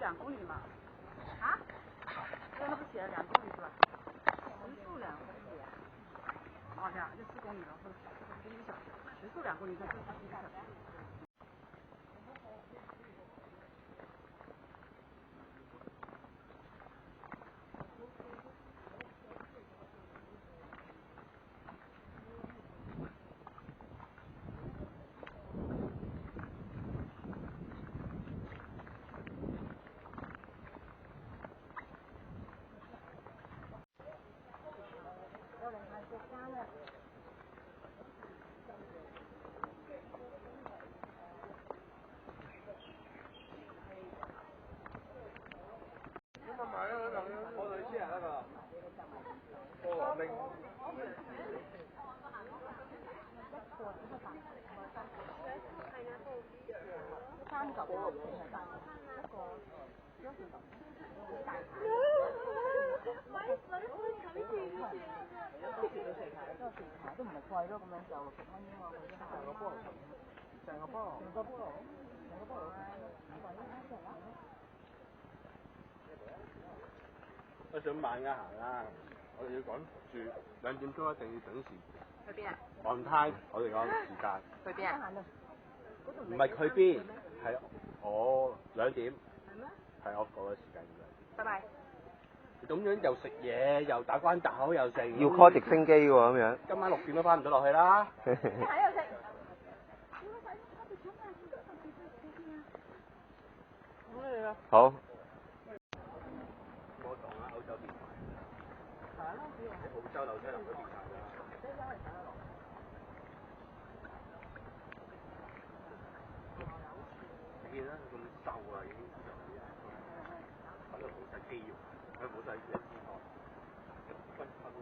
2公里嘛？啊？那不写了2公里是吧？时速2公里。哦，这样就4公里了，或者1个小时。时速2公里就是1个小时。都唔係貴咯，咁樣就6蚊啫嘛，佢成個菠蘿，成個菠蘿，成個菠蘿，成個菠蘿唔貴啊，我想晚間行啦，我哋要趕住2點鐘一定要準時。去邊啊？on time，我哋講時間。去邊啊？唔係去邊，係我2點。係咩？係我講嘅時間2點。拜拜。咁樣又食嘢，又打關鬥，又剩。要 call 直升機喎咁樣。今晚6點都翻唔到落去啦。喺度食。好。我講啦，澳洲電台。係啊，喺澳洲紐西蘭嗰邊睇啦。你見啦，佢咁瘦啊，已經揾到好細肌肉，佢冇細嘅脂肪，分分咯。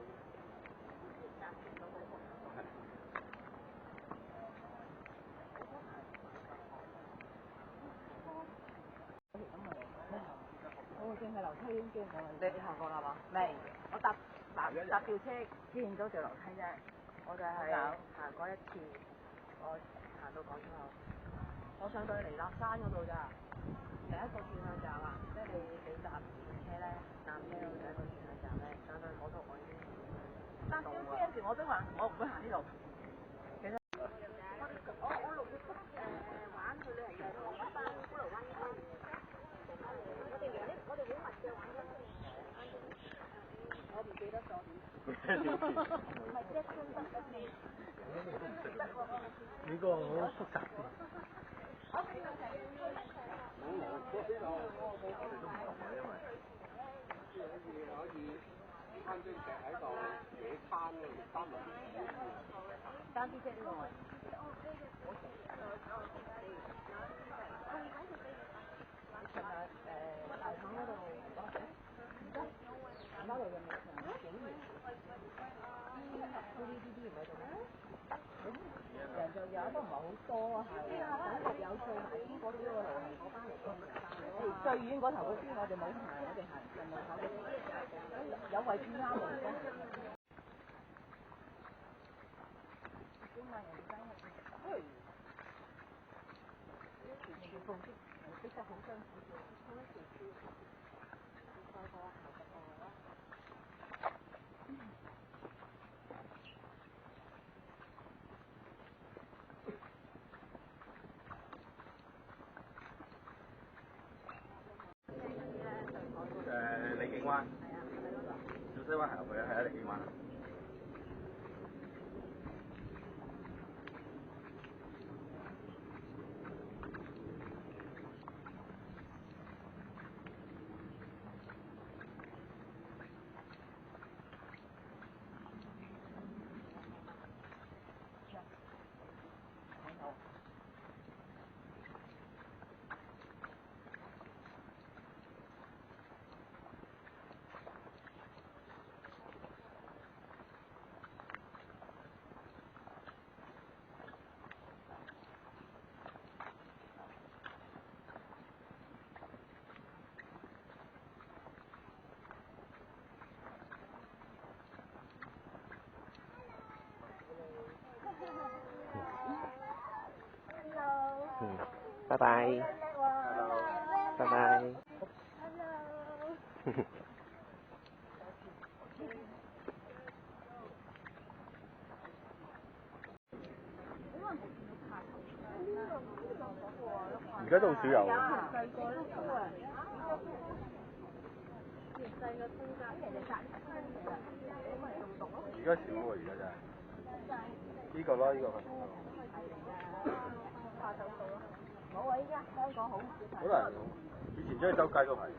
我淨係樓梯已經驚我。你行過啦嘛？未，我搭吊車見咗條樓梯啫，我就係行過一次，我行到港珠澳，我上到去彌勒山嗰度咋，第一個轉向站啊，即係你搭電車咧，搭車到第一個轉向站咧，上到去嗰度我已經搭吊車嗰時我都話我唔會行呢度。其實我6月份玩去旅行嘅，我翻骷髏灣呢。我哋好密嘅玩緊，我唔記得咗。唔係即係得嗰啲。呢個好複雜嘅。我哋都唔同嘅，因為可以攤張石喺度野餐嘅3文魚。單啲啫呢個。琴日大堂嗰度攞石，唔得，打到人哋成警員，呢啲唔喺度咩？人就有都唔係好多係，等學友做埋邊嗰幾個路係嗰班嚟嘅，最遠嗰頭嗰邊我哋冇行，我哋行近路口嗰啲，有位置啱我哋講。點解人哋單一嘅？你哋放啲色得好相似嘅，好一條線，再個行得過啦。荔景灣。小西灣行入去係荔景灣。拜拜。拜拜。而家都好少有喎。細個都少啊。越細個空間，人哋賺而家少喎，而家真係。呢個咯，呢個冇啊！依家香港好少睇。好難，以前真係周街都係。